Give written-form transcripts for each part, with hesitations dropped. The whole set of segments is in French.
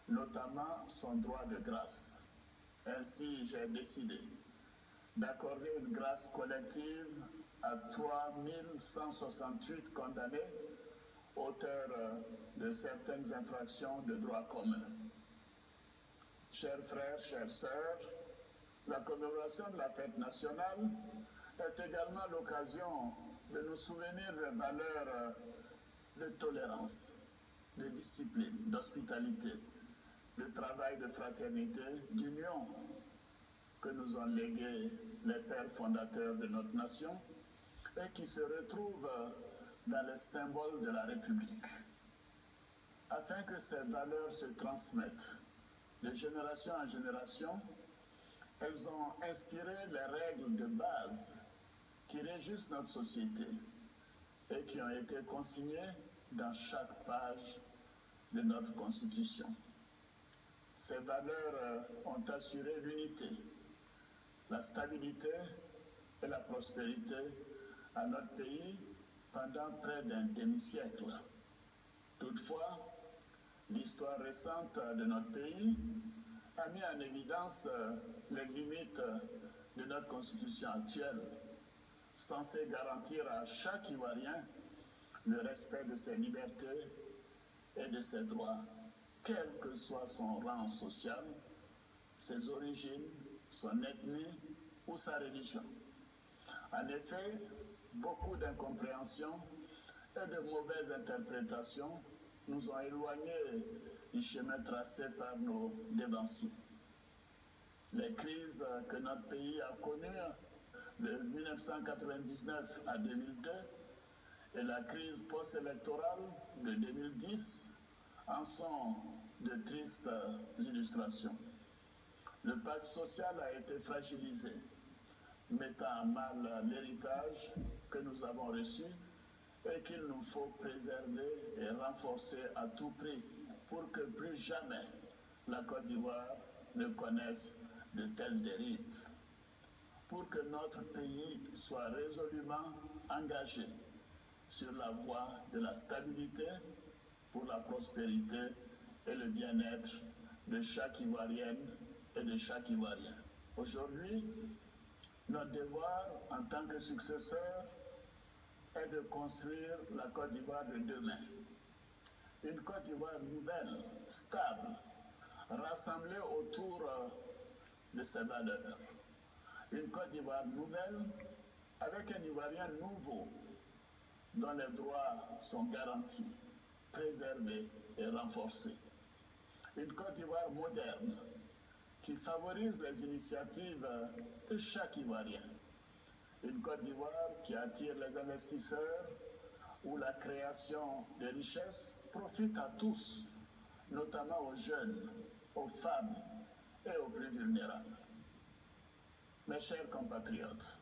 notamment son droit de grâce. Ainsi, j'ai décidé d'accorder une grâce collective à 3168 condamnés, auteurs de certaines infractions de droit commun. Chers frères, chères sœurs, la commémoration de la fête nationale est également l'occasion de nous souvenir des valeurs de tolérance, de discipline, d'hospitalité, de travail, de fraternité, d'union que nous ont légués les pères fondateurs de notre nation et qui se retrouvent dans les symboles de la République. Afin que ces valeurs se transmettent de génération en génération, elles ont inspiré les règles de base qui régissent notre société et qui ont été consignées dans chaque page de notre Constitution. Ces valeurs ont assuré l'unité, la stabilité et la prospérité à notre pays pendant près d'un demi-siècle. Toutefois, l'histoire récente de notre pays a mis en évidence les limites de notre Constitution actuelle, censée garantir à chaque Ivoirien le respect de ses libertés et de ses droits, quel que soit son rang social, ses origines, son ethnie ou sa religion. En effet, beaucoup d'incompréhensions et de mauvaises interprétations nous ont éloignés du chemin tracé par nos devanciers. Les crises que notre pays a connues de 1999 à 2002 et la crise post-électorale de 2010 en sont de tristes illustrations. Le pacte social a été fragilisé, mettant à mal l'héritage que nous avons reçu et qu'il nous faut préserver et renforcer à tout prix pour que plus jamais la Côte d'Ivoire ne connaisse de telles dérives. Pour que notre pays soit résolument engagé sur la voie de la stabilité pour la prospérité et le bien-être de chaque Ivoirienne et de chaque Ivoirien. Aujourd'hui, notre devoir en tant que successeur est de construire la Côte d'Ivoire de demain. Une Côte d'Ivoire nouvelle, stable, rassemblée autour de ses valeurs. Une Côte d'Ivoire nouvelle avec un Ivoirien nouveau dont les droits sont garantis, préservés et renforcés. Une Côte d'Ivoire moderne qui favorise les initiatives de chaque Ivoirien. Une Côte d'Ivoire qui attire les investisseurs, où la création de richesses profite à tous, notamment aux jeunes, aux femmes et aux plus vulnérables. Mes chers compatriotes,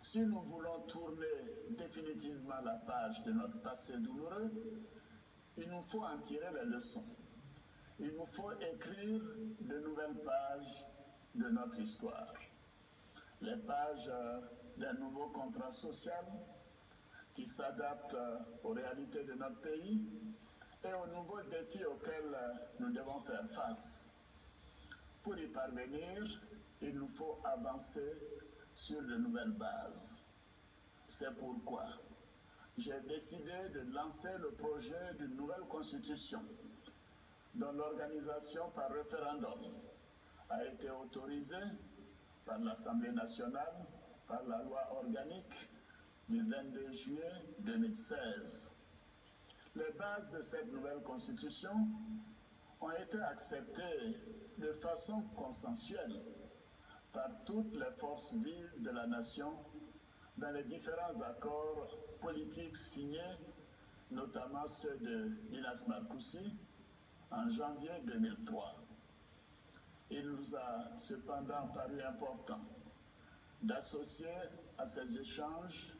si nous voulons tourner définitivement la page de notre passé douloureux, il nous faut en tirer les leçons. Il nous faut écrire de nouvelles pages de notre histoire. Les pages d'un nouveau contrat social qui s'adapte aux réalités de notre pays et aux nouveaux défis auxquels nous devons faire face. Pour y parvenir, il nous faut avancer sur de nouvelles bases. C'est pourquoi j'ai décidé de lancer le projet d'une nouvelle constitution dont l'organisation par référendum a été autorisée par l'Assemblée nationale par la loi organique du 22 juillet 2016. Les bases de cette nouvelle constitution ont été acceptées de façon consensuelle par toutes les forces vives de la nation dans les différents accords politiques signés, notamment ceux de Ninas Markoussi en janvier 2003. Il nous a cependant paru important d'associer à ces échanges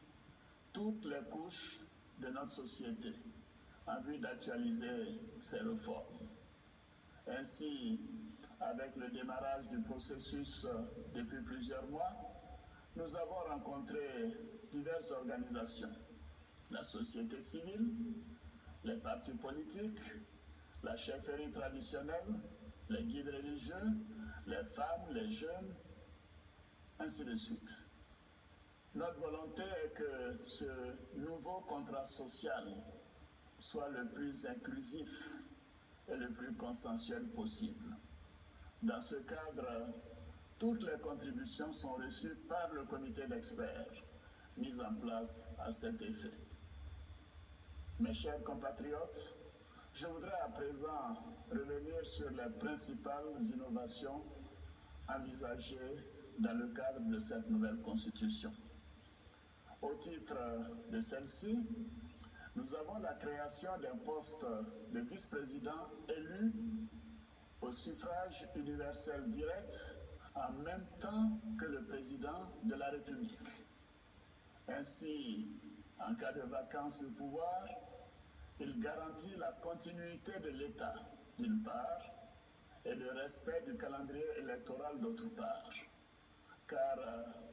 toutes les couches de notre société en vue d'actualiser ces réformes. Ainsi, avec le démarrage du processus depuis plusieurs mois, nous avons rencontré diverses organisations, la société civile, les partis politiques, la chefferie traditionnelle, les guides religieux, les femmes, les jeunes, ainsi de suite. Notre volonté est que ce nouveau contrat social soit le plus inclusif et le plus consensuel possible. Dans ce cadre, toutes les contributions sont reçues par le comité d'experts mis en place à cet effet. Mes chers compatriotes, je voudrais à présent revenir sur les principales innovations envisagées dans le cadre de cette nouvelle constitution. Au titre de celle-ci, nous avons la création d'un poste de vice-président élu au suffrage universel direct en même temps que le président de la République. Ainsi, en cas de vacance du pouvoir, il garantit la continuité de l'État, d'une part, et le respect du calendrier électoral, d'autre part. Car,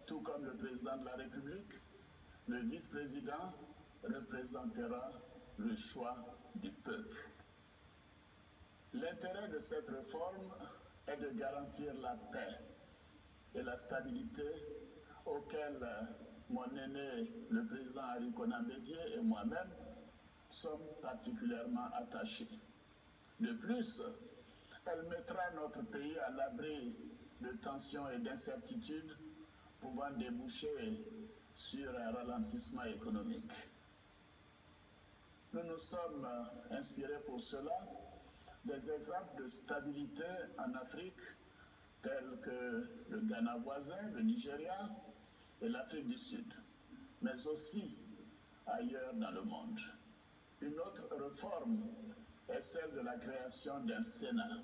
tout comme le président de la République, le vice-président représentera le choix du peuple. L'intérêt de cette réforme est de garantir la paix et la stabilité auxquelles mon aîné, le président Henri Konan Bédié et moi-même sommes particulièrement attachés. De plus, elle mettra notre pays à l'abri de tensions et d'incertitudes pouvant déboucher sur un ralentissement économique. Nous nous sommes inspirés pour cela des exemples de stabilité en Afrique tels que le Ghana voisin, le Nigeria et l'Afrique du Sud, mais aussi ailleurs dans le monde. Une autre réforme est celle de la création d'un Sénat.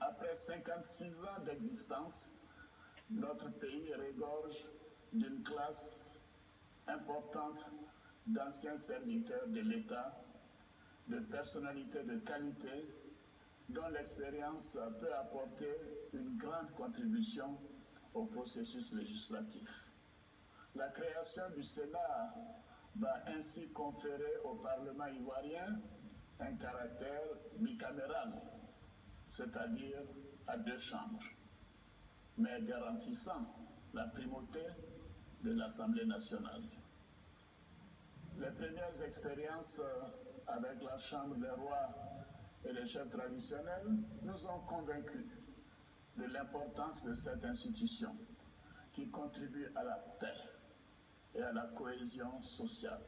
Après 56 ans d'existence, notre pays regorge d'une classe importante d'anciens serviteurs de l'État, de personnalités de qualité, dont l'expérience peut apporter une grande contribution au processus législatif. La création du Sénat va ainsi conférer au Parlement ivoirien un caractère bicaméral, c'est-à-dire à 2 chambres, mais garantissant la primauté de l'Assemblée nationale. Les premières expériences avec la Chambre des rois et les chefs traditionnels nous ont convaincus de l'importance de cette institution qui contribue à la paix et à la cohésion sociale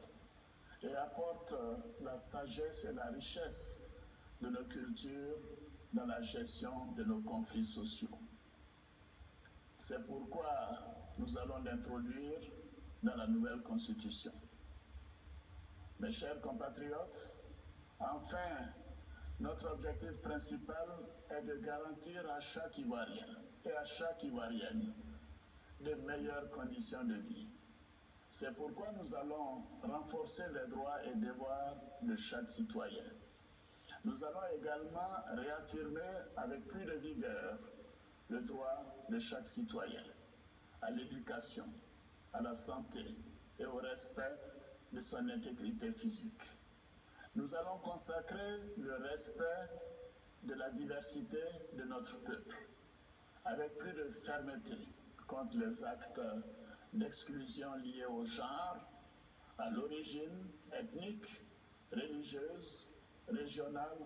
et apporte la sagesse et la richesse de nos cultures dans la gestion de nos conflits sociaux. C'est pourquoi nous allons l'introduire dans la nouvelle constitution. Mes chers compatriotes, enfin, notre objectif principal est de garantir à chaque Ivoirien et à chaque Ivoirienne de meilleures conditions de vie. C'est pourquoi nous allons renforcer les droits et devoirs de chaque citoyen. Nous allons également réaffirmer avec plus de vigueur le droit de chaque citoyen à l'éducation, à la santé et au respect de son intégrité physique. Nous allons consacrer le respect de la diversité de notre peuple, avec plus de fermeté contre les actes d'exclusion liés au genre, à l'origine ethnique, religieuse, régionale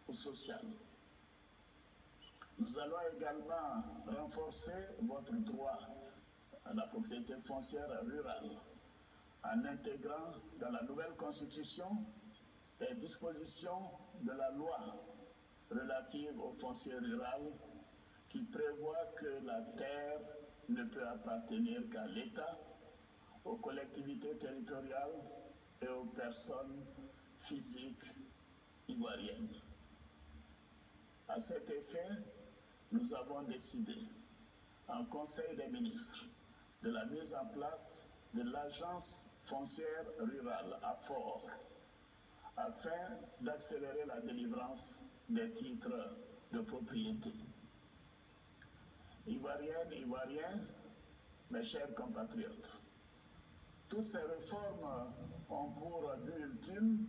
ou sociale. Nous allons également renforcer votre droit à la propriété foncière rurale en intégrant dans la nouvelle constitution les dispositions de la loi relative au foncier rural qui prévoit que la terre ne peut appartenir qu'à l'État, aux collectivités territoriales et aux personnes physiques ivoiriennes. À cet effet, nous avons décidé, en Conseil des ministres, de la mise en place de l'agence foncière rurale à Fort, afin d'accélérer la délivrance des titres de propriété. Ivoiriennes, Ivoiriens, mes chers compatriotes, toutes ces réformes ont pour but ultime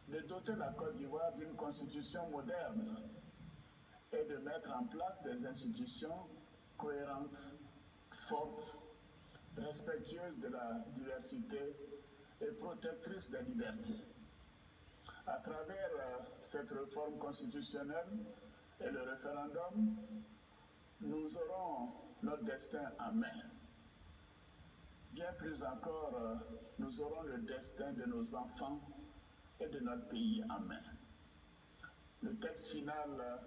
de doter la Côte d'Ivoire d'une constitution moderne et de mettre en place des institutions cohérentes, fortes, respectueuses de la diversité et protectrices des libertés. À travers cette réforme constitutionnelle et le référendum, nous aurons notre destin en main. Bien plus encore, nous aurons le destin de nos enfants et de notre pays en main. Le texte final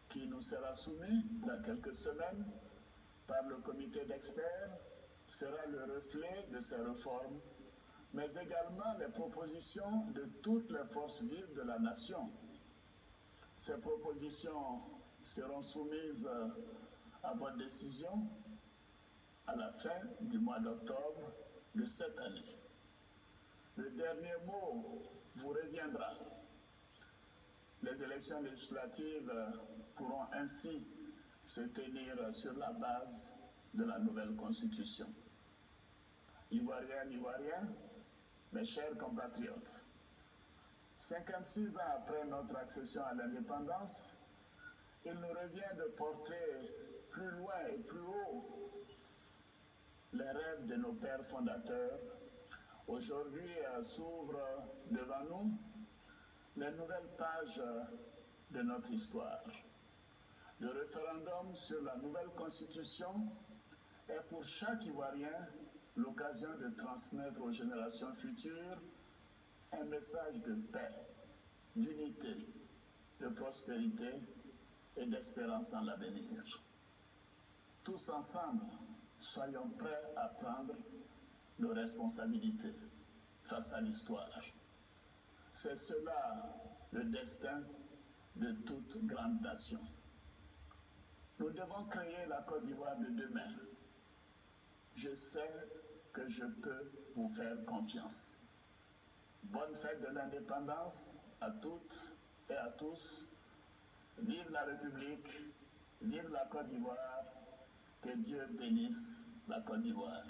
qui nous sera soumis dans quelques semaines par le comité d'experts sera le reflet de ces réformes, mais également les propositions de toutes les forces vives de la nation. Ces propositions seront soumises à votre décision à la fin du mois d'octobre de cette année. Le dernier mot vous reviendra. Les élections législatives pourront ainsi se tenir sur la base de la nouvelle constitution. Ivoiriennes, Ivoiriens, mes chers compatriotes, 56 ans après notre accession à l'indépendance, il nous revient de porter plus loin et plus haut les rêves de nos pères fondateurs. Aujourd'hui s'ouvrent devant nous les nouvelles pages de notre histoire. Le référendum sur la nouvelle constitution est pour chaque Ivoirien l'occasion de transmettre aux générations futures un message de paix, d'unité, de prospérité et d'espérance dans l'avenir. Tous ensemble, soyons prêts à prendre nos responsabilités face à l'histoire. C'est cela le destin de toute grande nation. Nous devons créer la Côte d'Ivoire de demain. Je sais que je peux vous faire confiance. Bonne fête de l'indépendance à toutes et à tous. Vive la République, vive la Côte d'Ivoire. Que Dieu bénisse la Côte d'Ivoire.